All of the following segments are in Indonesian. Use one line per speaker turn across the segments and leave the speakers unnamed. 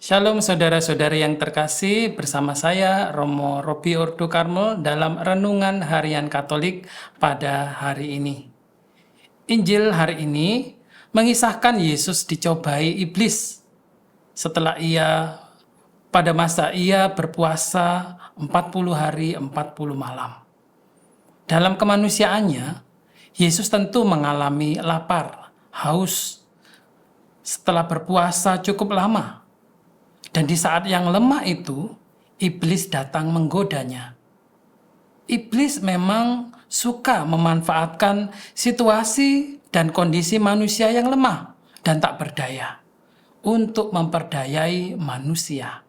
Shalom saudara-saudari yang terkasih, bersama saya Romo Robi Ordo Karmel dalam Renungan Harian Katolik pada hari ini. Injil hari ini mengisahkan Yesus dicobai iblis setelah pada masa ia berpuasa 40 hari 40 malam. Dalam kemanusiaannya, Yesus tentu mengalami lapar, haus setelah berpuasa cukup lama. Dan di saat yang lemah itu, iblis datang menggodanya. Iblis memang suka memanfaatkan situasi dan kondisi manusia yang lemah dan tak berdaya untuk memperdayai manusia.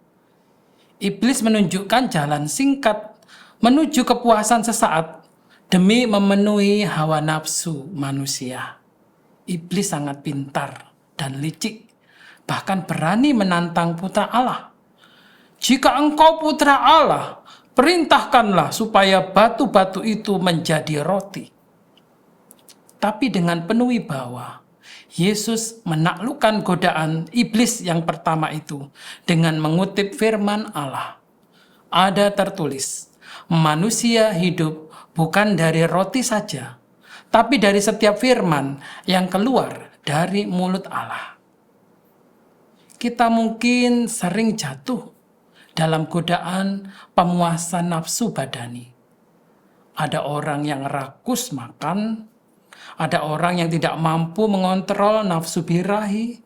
Iblis menunjukkan jalan singkat menuju kepuasan sesaat demi memenuhi hawa nafsu manusia. Iblis sangat pintar dan licik, bahkan berani menantang putra Allah. Jika engkau putra Allah, perintahkanlah supaya batu-batu itu menjadi roti. Tapi dengan penuh wibawa, Yesus menaklukkan godaan iblis yang pertama itu dengan mengutip firman Allah. Ada tertulis, manusia hidup bukan dari roti saja, tapi dari setiap firman yang keluar dari mulut Allah. Kita mungkin sering jatuh dalam godaan pemuasan nafsu badani. Ada orang yang rakus makan, ada orang yang tidak mampu mengontrol nafsu birahi,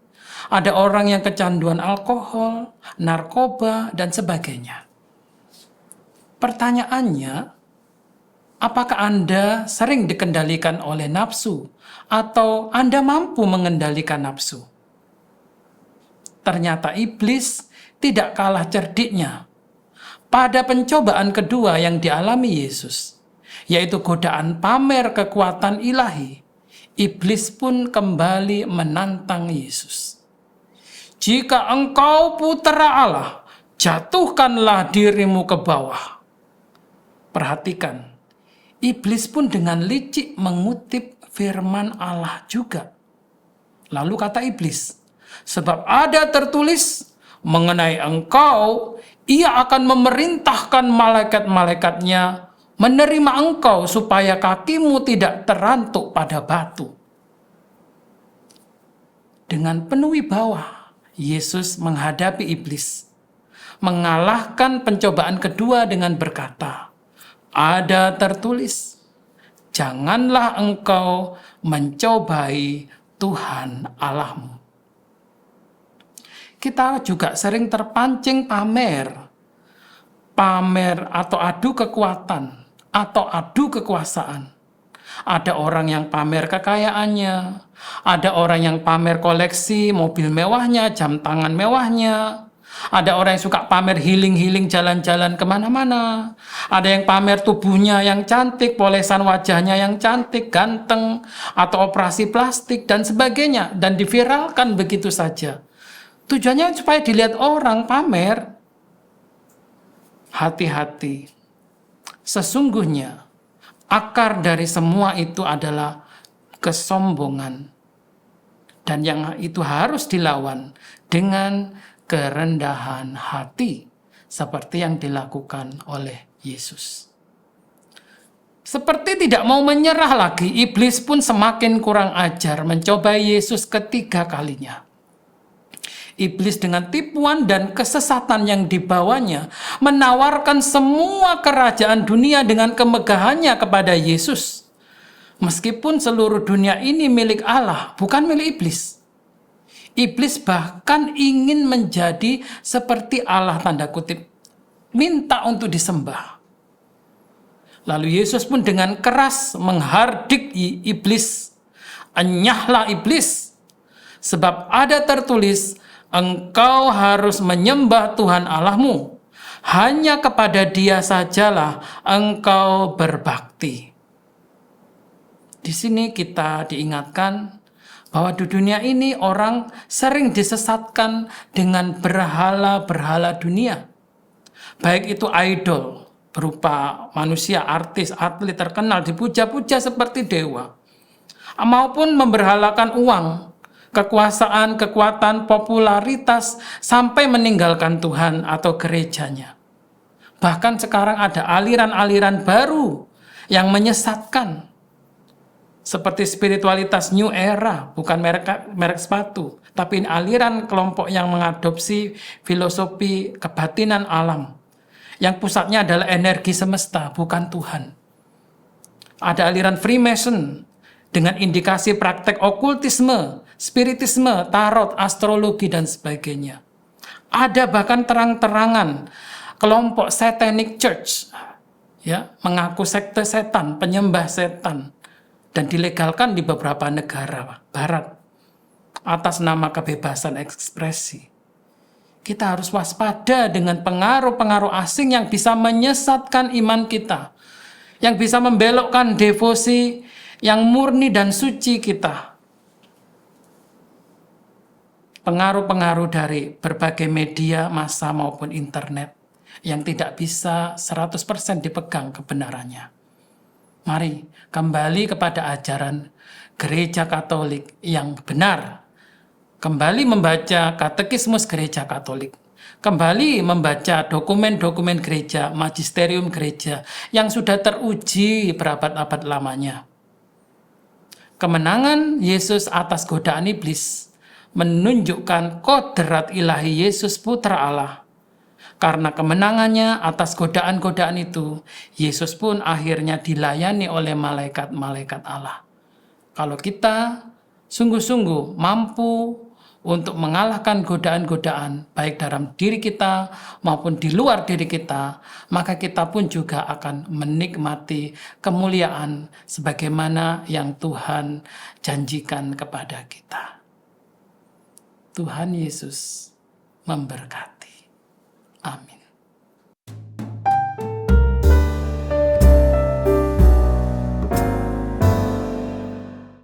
ada orang yang kecanduan alkohol, narkoba, dan sebagainya. Pertanyaannya, apakah Anda sering dikendalikan oleh nafsu atau Anda mampu mengendalikan nafsu? Ternyata iblis tidak kalah cerdiknya pada pencobaan kedua yang dialami Yesus, yaitu godaan pamer kekuatan ilahi. Iblis pun kembali menantang Yesus. Jika engkau putra Allah, jatuhkanlah dirimu ke bawah. Perhatikan, iblis pun dengan licik mengutip firman Allah juga. Lalu kata iblis, sebab ada tertulis mengenai engkau, ia akan memerintahkan malaikat-malaikatnya menerima engkau supaya kakimu tidak terantuk pada batu. Dengan penuh wibawa, Yesus menghadapi iblis, mengalahkan pencobaan kedua dengan berkata, ada tertulis, janganlah engkau mencobai Tuhan Allahmu. Kita juga sering terpancing pamer atau adu kekuatan atau adu kekuasaan. Ada orang yang pamer kekayaannya, ada orang yang pamer koleksi mobil mewahnya, jam tangan mewahnya, ada orang yang suka pamer healing jalan-jalan kemana-mana, ada yang pamer tubuhnya yang cantik, polesan wajahnya yang cantik, ganteng, atau operasi plastik dan sebagainya, dan diviralkan begitu saja. Tujuannya supaya dilihat orang pamer. Hati-hati. Sesungguhnya akar dari semua itu adalah kesombongan. Dan yang itu harus dilawan dengan kerendahan hati. Seperti yang dilakukan oleh Yesus. Seperti tidak mau menyerah lagi, iblis pun semakin kurang ajar mencoba Yesus ketiga kalinya. Iblis dengan tipuan dan kesesatan yang dibawanya menawarkan semua kerajaan dunia dengan kemegahannya kepada Yesus. Meskipun seluruh dunia ini milik Allah, bukan milik iblis. Iblis bahkan ingin menjadi seperti Allah tanda kutip, minta untuk disembah. Lalu Yesus pun dengan keras menghardik iblis. Enyahlah iblis, sebab ada tertulis, engkau harus menyembah Tuhan Allahmu. Hanya kepada Dia sajalah engkau berbakti. Di sini kita diingatkan bahwa di dunia ini orang sering disesatkan dengan berhala-berhala dunia. Baik itu idol, berupa manusia, artis, atlet terkenal, dipuja-puja seperti dewa. Maupun memberhalakan uang, kekuasaan, kekuatan, popularitas, sampai meninggalkan Tuhan atau gerejanya. Bahkan sekarang ada aliran-aliran baru yang menyesatkan, seperti spiritualitas New Era, bukan merek sepatu, tapi aliran kelompok yang mengadopsi filosofi kebatinan alam, yang pusatnya adalah energi semesta, bukan Tuhan. Ada aliran Freemason dengan indikasi praktek okultisme, spiritisme, tarot, astrologi, dan sebagainya. Ada bahkan terang-terangan kelompok Satanic Church, ya, mengaku sekte setan, penyembah setan, dan dilegalkan di beberapa negara barat atas nama kebebasan ekspresi. Kita harus waspada dengan pengaruh-pengaruh asing yang bisa menyesatkan iman kita, yang bisa membelokkan devosi yang murni dan suci kita. Pengaruh-pengaruh dari berbagai media massa maupun internet yang tidak bisa 100% dipegang kebenarannya. Mari kembali kepada ajaran Gereja Katolik yang benar. Kembali membaca Katekismus Gereja Katolik. Kembali membaca dokumen-dokumen gereja, magisterium gereja yang sudah teruji berabad-abad lamanya. Kemenangan Yesus atas godaan iblis menunjukkan kodrat ilahi Yesus Putra Allah. Karena kemenangannya atas godaan-godaan itu, Yesus pun akhirnya dilayani oleh malaikat-malaikat Allah. Kalau kita sungguh-sungguh mampu untuk mengalahkan godaan-godaan, baik dalam diri kita maupun di luar diri kita, maka kita pun juga akan menikmati kemuliaan sebagaimana yang Tuhan janjikan kepada kita. Tuhan Yesus memberkati.